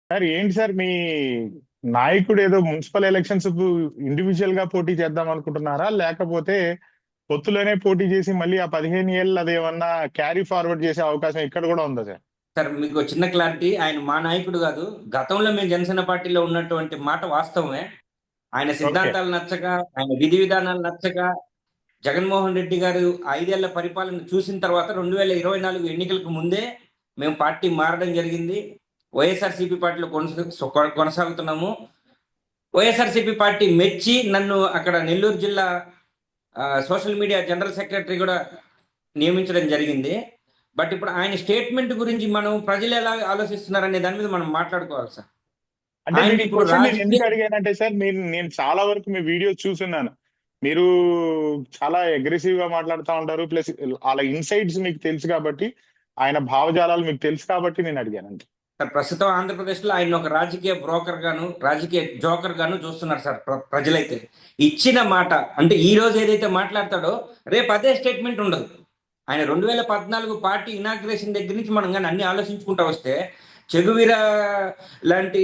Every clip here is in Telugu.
సార్ ఏంటి సార్ మీ నాయకుడు ఏదో మున్సిపల్ ఎలక్షన్స్ ఇండివిజువల్ గా పోటీ చేద్దాం అనుకుంటున్నారా, లేకపోతే పొత్తులోనే పోటీ చేసి మళ్ళీ ఆ 15 ఏళ్ళు అదేమన్నా క్యారీ ఫార్వర్డ్ చేసే అవకాశం ఇక్కడ కూడా ఉందా సార్? సార్ మీకు ఒక చిన్న క్లారిటీ, ఆయన మా నాయకుడు కాదు. గతంలో మేము జనసేన పార్టీలో ఉన్నటువంటి మాట వాస్తవమే. ఆయన ఓకే. సిద్ధాంతాలు నచ్చక, ఆయన విధి విధానాలు నచ్చక, జగన్మోహన్ రెడ్డి గారు 5 ఏళ్ల పరిపాలన చూసిన తర్వాత 2024 ఎన్నికలకు ముందే మేము పార్టీ మారడం జరిగింది. వైఎస్ఆర్సీపీ పార్టీలో కొనసాగుతున్నాము. వైఎస్ఆర్సీపీ పార్టీ మెచ్చి నన్ను అక్కడ నెల్లూరు జిల్లా సోషల్ మీడియా జనరల్ సెక్రటరీ కూడా నియమించడం జరిగింది. బట్ ఇప్పుడు ఆయన స్టేట్మెంట్ గురించి మనం ప్రజలు ఎలా ఆలోచిస్తున్నారు అనే దాని మీద మనం మాట్లాడుకోవాలి సార్. అంటే ఆయన మీరు ఈ ఇప్పుడు క్వశ్చన్ నేను రాజకీయ ఎందుకు అడిగానంటే సార్, నేను చాలా వరకు మీ వీడియోస్ చూస్తున్నాను. మీరు చాలా అగ్రెసివ్ గా మాట్లాడుతూ ఉంటారు. ప్లస్ వాళ్ళ ఇన్సైట్స్ మీకు తెలుసు కాబట్టి, ఆయన భావజాలాలు మీకు తెలుసు కాబట్టి నేను అడిగాను అంతే. సార్, ప్రస్తుతం ఆంధ్రప్రదేశ్ లో ఆయన ఒక రాజకీయ బ్రోకర్ గాను, రాజకీయ జోకర్ గాను చూస్తున్నారు సార్. ప్రజలైతే ఇచ్చిన మాట అంటే ఈ రోజు ఏదైతే మాట్లాడతాడో రేపు అదే స్టేట్మెంట్ ఉండదు. ఆయన 2014 పార్టీ ఇనాగ్రేషన్ దగ్గర నుంచి మనం కానీ అన్ని ఆలోచించుకుంటా వస్తే చెగువీర లాంటి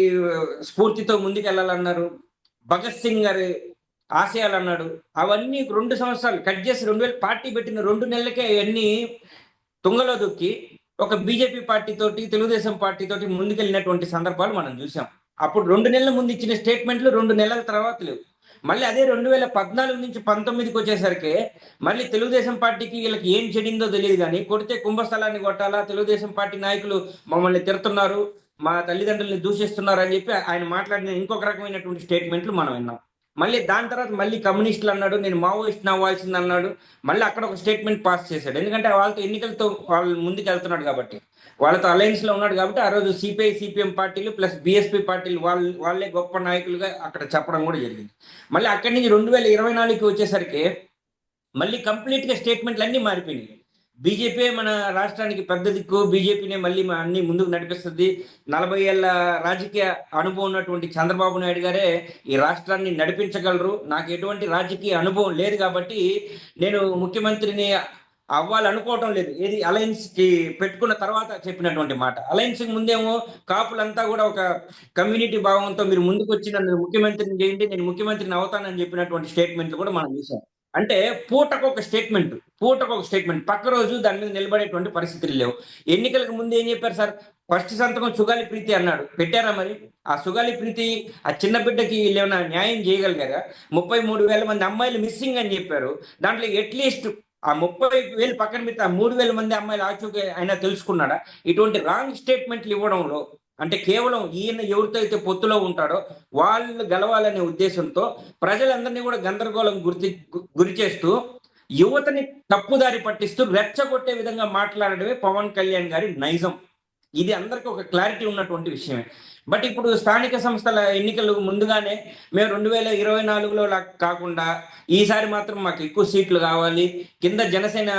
స్ఫూర్తితో ముందుకెళ్ళాలన్నారు. భగత్ సింగ్ గారి ఆశయాలు అన్నాడు. అవన్నీ 2 సంవత్సరాలు కట్ చేసి 2000 పార్టీ పెట్టిన 2 నెలలకే అవన్నీ తుంగలో దొక్కి ఒక బీజేపీ పార్టీ తోటి, తెలుగుదేశం పార్టీ తోటి ముందుకెళ్ళినటువంటి సందర్భాలు మనం చూసాం. అప్పుడు 2 నెలల ముందు ఇచ్చిన స్టేట్మెంట్లు 2 నెలల తర్వాత లేవు. మళ్ళీ అదే 2014 నుంచి 19కి వచ్చేసరికి మళ్ళీ తెలుగుదేశం పార్టీకి వీళ్ళకి ఏం చెడిందో తెలియదు, కానీ కొడితే కుంభస్థలాన్ని కొట్టాలా, తెలుగుదేశం పార్టీ నాయకులు మమ్మల్ని తిడుతున్నారు, మా తల్లిదండ్రుల్ని దూషిస్తున్నారు అని చెప్పి ఆయన మాట్లాడిన ఇంకొక రకమైనటువంటి స్టేట్మెంట్లు మనం విన్నాం. మళ్ళీ దాని తర్వాత మళ్ళీ కమ్యూనిస్టులు అన్నాడు, నేను మావోయిస్ట్ అవ్వాల్సింది అన్నాడు. మళ్ళీ అక్కడ ఒక స్టేట్మెంట్ పాస్ చేశాడు. ఎందుకంటే వాళ్ళతో ఎన్నికలతో వాళ్ళు ముందుకు వెళ్తున్నాడు కాబట్టి, వాళ్ళతో అలయన్స్ లో ఉన్నాడు కాబట్టి ఆ రోజు సిపిఐ సిపిఎం పార్టీలు ప్లస్ బిఎస్పీ పార్టీలు వాళ్ళే గొప్ప నాయకులుగా అక్కడ చెప్పడం కూడా జరిగింది. మళ్ళీ అక్కడి నుంచి 2024కి వచ్చేసరికి మళ్ళీ కంప్లీట్ గా స్టేట్మెంట్లు అన్ని మారిపోయినాయి. బీజేపీ మన రాష్ట్రానికి పెద్ద దిక్కు, బీజేపీనే మళ్ళీ అన్ని ముందుకు నడిపిస్తుంది. 40 ఏళ్ల రాజకీయ అనుభవం ఉన్నటువంటి చంద్రబాబు నాయుడు గారే ఈ రాష్ట్రాన్ని నడిపించగలరు, నాకు ఎటువంటి రాజకీయ అనుభవం లేదు కాబట్టి నేను ముఖ్యమంత్రిని అవ్వాలనుకోవటం లేదు. ఏది అలయన్స్ కి పెట్టుకున్న తర్వాత చెప్పినటువంటి మాట. అలయన్స్ కి ముందేమో కాపులంతా కూడా ఒక కమ్యూనిటీ భావంతో మీరు ముందుకు వచ్చి నన్ను ముఖ్యమంత్రిని చేయండి, నేను ముఖ్యమంత్రిని అవుతానని చెప్పినటువంటి స్టేట్మెంట్లు కూడా మనం చూసాం. అంటే పూటకు ఒక స్టేట్మెంట్ పక్క రోజు దాని మీద నిలబడేటువంటి పరిస్థితులు లేవు. ఎన్నికలకు ముందు ఏం చెప్పారు సార్? ఫస్ట్ సంతకం సుగాలి ప్రీతి అన్నాడు, పెట్టారా? మరి ఆ సుగాలి ప్రీతి ఆ చిన్న బిడ్డకి ఏమైనా న్యాయం చేయగలిగారా? 33,000 మంది అమ్మాయిలు మిస్సింగ్ అని చెప్పారు. దాంట్లో అట్లీస్ట్ ఆ 30,000 పక్కన పెడితే ఆ 3,000 మంది అమ్మాయిలు ఆచూకీ అయినా తెలుసుకున్నాడా? ఇటువంటి రాంగ్ స్టేట్మెంట్లు ఇవ్వడంలో అంటే కేవలం ఈయన ఎవరితో అయితే పొత్తులో ఉంటాడో వాళ్ళు గెలవాలనే ఉద్దేశంతో ప్రజలందరినీ కూడా గందరగోళం గురి చేస్తూ యువతని తప్పుదారి పట్టిస్తూ రెచ్చగొట్టే విధంగా మాట్లాడడమే పవన్ కళ్యాణ్ గారి నైజం. ఇది అందరికీ ఒక క్లారిటీ ఉన్నటువంటి విషయమే. బట్ ఇప్పుడు స్థానిక సంస్థల ఎన్నికలు ముందుగానే మేము 2024లో కాకుండా ఈసారి మాత్రం మాకు ఎక్కువ సీట్లు కావాలి, కింద జనసేన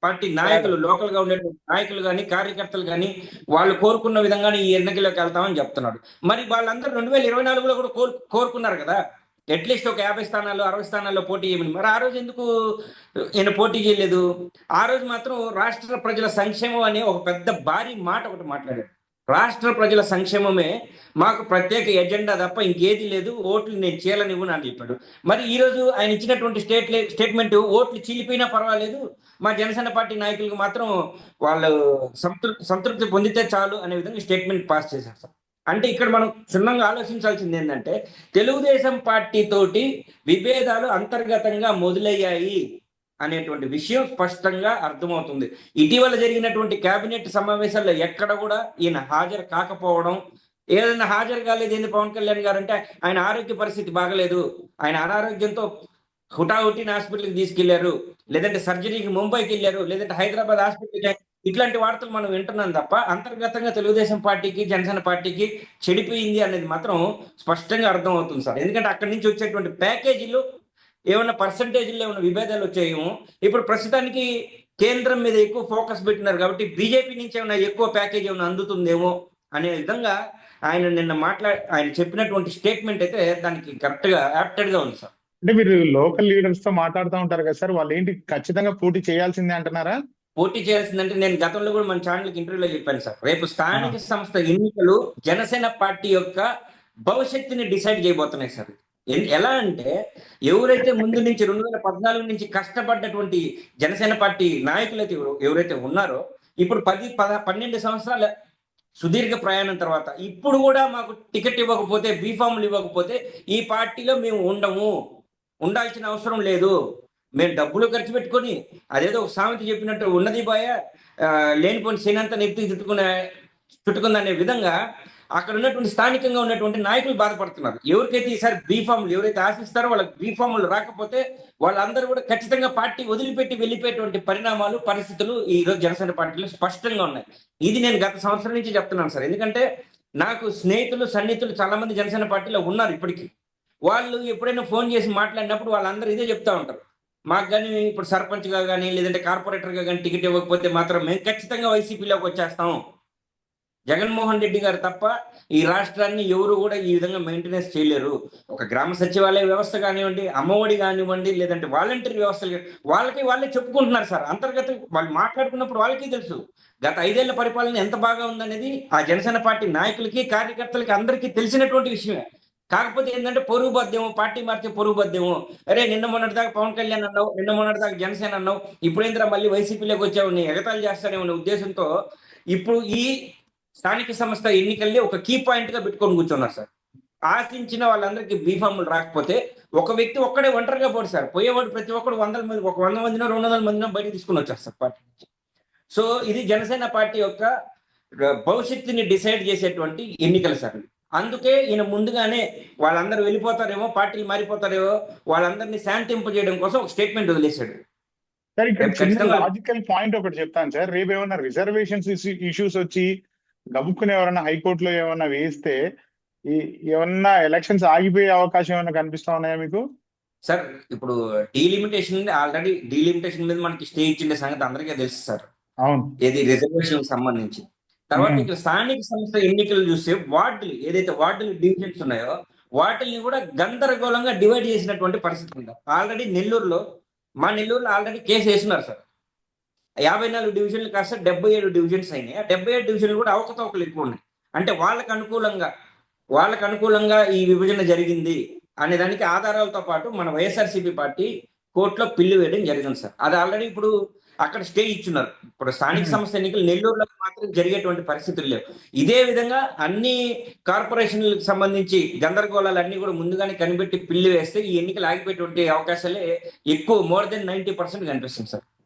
పార్టీ నాయకులు, లోకల్ గా ఉండే నాయకులు కానీ కార్యకర్తలు కానీ వాళ్ళు కోరుకున్న విధంగానే ఈ ఎన్నికల్లోకి వెళ్తామని చెప్తున్నాడు. మరి వాళ్ళందరూ 2024లో కూడా కోరుకున్నారు కదా, అట్లీస్ట్ ఒక 50 స్థానాల్లో 60 స్థానాల్లో పోటీ చేయమని. మరి ఆ రోజు ఎందుకు ఈయన పోటీ చేయలేదు? ఆ రోజు మాత్రం రాష్ట్ర ప్రజల సంక్షేమం అనే ఒక పెద్ద భారీ మాట ఒకటి మాట్లాడాడు. రాష్ట్ర ప్రజల సంక్షేమమే మాకు ప్రత్యేక ఎజెండా తప్ప ఇంకేది లేదు, ఓట్లు నేను చీలనివ్వను అని చెప్పాడు. మరి ఈ రోజు ఆయన ఇచ్చినటువంటి స్టేట్మెంట్ ఓట్లు చీలిపోయినా పర్వాలేదు, మా జనసేన పార్టీ నాయకులకు మాత్రం వాళ్ళు సంతృప్తి పొందితే చాలు అనే విధంగా స్టేట్మెంట్ పాస్ చేశారు సార్. అంటే ఇక్కడ మనం క్షుణ్ణంగా ఆలోచించాల్సింది ఏంటంటే తెలుగుదేశం పార్టీ తోటి విభేదాలు అంతర్గతంగా మొదలయ్యాయి అనేటువంటి విషయం స్పష్టంగా అర్థమవుతుంది. ఇటీవల జరిగినటువంటి కేబినెట్ సమావేశాల్లో ఎక్కడ కూడా ఈయన హాజరు కాకపోవడం, ఏదైనా హాజరు కాలేదు ఏంది పవన్ కళ్యాణ్ గారు అంటే ఆయన ఆరోగ్య పరిస్థితి బాగలేదు, ఆయన అనారోగ్యంతో హుటాహుటిన హాస్పిటల్కి తీసుకెళ్లారు, లేదంటే సర్జరీకి ముంబైకి వెళ్ళారు, లేదంటే హైదరాబాద్ హాస్పిటల్కి, ఇట్లాంటి వార్తలు మనం వింటున్నాం తప్ప అంతర్గతంగా తెలుగుదేశం పార్టీకి జనసేన పార్టీకి చెడిపోయింది అనేది మాత్రం స్పష్టంగా అర్థం అవుతుంది సార్. ఎందుకంటే అక్కడి నుంచి వచ్చేటువంటి ప్యాకేజీలు ఏమన్నా పర్సంటేజ్లో ఏమైనా విభేదాలు వచ్చాయేమో. ఇప్పుడు ప్రస్తుతానికి కేంద్రం మీద ఎక్కువ ఫోకస్ పెట్టినారు కాబట్టి బీజేపీ నుంచి ఏమైనా ఎక్కువ ప్యాకేజ్ ఏమైనా అందుతుందేమో అనే విధంగా ఆయన చెప్పినటువంటి స్టేట్మెంట్ అయితే దానికి కరెక్ట్ గా యాప్టెడ్ గా ఉంది సార్. అంటే మీరు లోకల్ లీడర్స్ తో మాట్లాడుతూ ఉంటారు కదా సార్, వాళ్ళు ఏంటి ఖచ్చితంగా పోటీ చేయాల్సిందే అంటున్నారా? పోటీ చేయాల్సిందంటే నేను గతంలో కూడా మన ఛానల్కి ఇంటర్వ్యూలో చెప్పాను సార్. రేపు ఆ, స్థానిక సంస్థ ఎన్నికలు జనసేన పార్టీ యొక్క భవిష్యత్తుని డిసైడ్ చేయబోతున్నాయి సార్. ఎలా అంటే ఎవరైతే ముందు నుంచి 2014 నుంచి కష్టపడ్డటువంటి జనసేన పార్టీ నాయకులు అయితే ఎవరైతే ఉన్నారో ఇప్పుడు 12 సంవత్సరాల సుదీర్ఘ ప్రయాణం తర్వాత ఇప్పుడు కూడా మాకు టికెట్ ఇవ్వకపోతే, బీఫామ్లు ఇవ్వకపోతే ఈ పార్టీలో మేము ఉండాల్సిన అవసరం లేదు. మేము డబ్బులు ఖర్చు పెట్టుకొని అదేదో ఒక సామెత చెప్పినట్టు ఉన్నది బాయ లేనిపోని సేనంతా నెత్తి చుట్టుకుందనే విధంగా అక్కడ ఉన్నటువంటి స్థానికంగా ఉన్నటువంటి నాయకులు బాధపడుతున్నారు. ఎవరికైతే ఈసారి బీఫామ్లు ఎవరైతే ఆశిస్తారో వాళ్ళకి బీఫామ్లు రాకపోతే వాళ్ళందరూ కూడా ఖచ్చితంగా పార్టీ వదిలిపెట్టి వెళ్ళిపోయేటువంటి పరిణామాలు, పరిస్థితులు ఈ రోజు జనసేన పార్టీలో స్పష్టంగా ఉన్నాయి. ఇది నేను గత సంవత్సరం నుంచి చెప్తున్నాను సార్. ఎందుకంటే నాకు స్నేహితులు, సన్నిహితులు చాలా మంది జనసేన పార్టీలో ఉన్నారు ఇప్పటికీ. వాళ్ళు ఎప్పుడైనా ఫోన్ చేసి మాట్లాడినప్పుడు వాళ్ళందరూ ఇదే చెప్తా ఉంటారు. మాకు కానీ ఇప్పుడు సర్పంచ్గా కానీ లేదంటే కార్పొరేటర్గా కానీ టికెట్ ఇవ్వకపోతే మాత్రం మేము ఖచ్చితంగా వైసీపీలోకి వచ్చేస్తాం. జగన్మోహన్ రెడ్డి గారు తప్ప ఈ రాష్ట్రాన్ని ఎవరు కూడా ఈ విధంగా మెయింటెనెన్స్ చేయలేరు. ఒక గ్రామ సచివాలయ వ్యవస్థ కానివ్వండి, అమ్మఒడి కానివ్వండి, లేదంటే వాలంటీర్ వ్యవస్థలు వాళ్ళే చెప్పుకుంటున్నారు సార్. అంతర్గత వాళ్ళు మాట్లాడుకున్నప్పుడు వాళ్ళకి తెలుసు గత 5 ఏళ్ల పరిపాలన ఎంత బాగా ఉందనేది ఆ జనసేన పార్టీ నాయకులకి, కార్యకర్తలకి అందరికీ తెలిసినటువంటి విషయమే. కాకపోతే ఏంటంటే పొరుగు బద్దేమో, పార్టీ మారితే పొరుగు బద్దేమో. అరే నిన్న మొన్నటిదాకా పవన్ కళ్యాణ్ అన్నావు, నిన్న మొన్నటిదాకా జనసేన అన్నావు, ఇప్పుడేంద్రా మళ్ళీ వైసీపీలోకి వచ్చావు, నీ ఎగతాళి చేస్తానేమో అనే ఉద్దేశంతో ఇప్పుడు ఈ స్థానిక సంస్థ ఎన్నికల్ని ఒక కీ పాయింట్ గా పెట్టుకొని కూర్చున్నారు సార్. ఆశించిన వాళ్ళందరికీ బీఫామ్లు రాకపోతే ఒక వ్యక్తి ఒక్కడే ఒంటరిగా పోడు సార్. పోయేవాడు ప్రతి ఒక్కడు 100 మంది, ఒక 100 మందినో 200 మందినో బయటకు తీసుకుని వచ్చారు సార్ పార్టీ నుంచి. సో ఇది జనసేన పార్టీ యొక్క భవిష్యత్తుని డిసైడ్ చేసేటువంటి ఎన్నికలు సార్. అందుకే ఈయన ముందుగానే వాళ్ళందరూ వెళ్ళిపోతారేమో, పార్టీలు మారిపోతారేమో, వాళ్ళందరినీ శాంతింపజేయడం కోసం ఒక స్టేట్మెంట్ వదిలేశాడు. సార్ ఇక్కడ చిన్న ఖచ్చితంగా లాజికల్ పాయింట్ ఒకటి చెప్తాను సార్. రేపు ఏమన్నా రిజర్వేషన్స్ ఇష్యూస్ వచ్చి గబుక్కుని ఎవరైనా హైకోర్టులో ఏమన్నా వేస్తే ఏమన్నా ఎలక్షన్స్ ఆగిపోయే అవకాశం ఏమైనా కనిపిస్తా ఉన్నాయా మీకు? సార్ ఇప్పుడు ఆల్రెడీ డీలిమిటేషన్ మీద మనకి స్టే ఇచ్చిండే సంగతి అందరికీ తెలుసు సార్. అవును. ఏది రిజర్వేషన్ సంబంధించి. తర్వాత ఇక్కడ స్థానిక సంస్థ ఎన్నికలు చూస్తే ఏదైతే వార్డులు డివిజన్స్ ఉన్నాయో వాటిని కూడా గందరగోళంగా డివైడ్ చేసినటువంటి పరిస్థితి ఉంది. ఆల్రెడీ మా నెల్లూరులో ఆల్రెడీ కేసు వేస్తున్నారు సార్. 54 డివిజన్లు కాస్త 77 డివిజన్స్ అయినాయి. ఆ 77 డివిజన్లు కూడా అవకతవకలు ఎక్కువ ఉన్నాయి. అంటే వాళ్ళకు అనుకూలంగా ఈ విభజన జరిగింది అనే దానికి ఆధారాలతో పాటు మన వైఎస్ఆర్సీపీ పార్టీ కోర్టులో పిల్లు వేయడం జరిగింది సార్. అది ఆల్రెడీ ఇప్పుడు అక్కడ స్టే ఇచ్చున్నారు. ఇప్పుడు స్థానిక సంస్థ ఎన్నికలు నెల్లూరులో మాత్రం జరిగేటువంటి పరిస్థితులు లేవు. ఇదే విధంగా అన్ని కార్పొరేషన్లకు సంబంధించి గందరగోళాలు అన్ని కూడా ముందుగానే కనిపెట్టి పిల్లు వేస్తే ఈ ఎన్నికలు ఆగిపోయేటువంటి అవకాశాలే ఎక్కువ, మోర్ దెన్ 90% కనిపిస్తుంది సార్.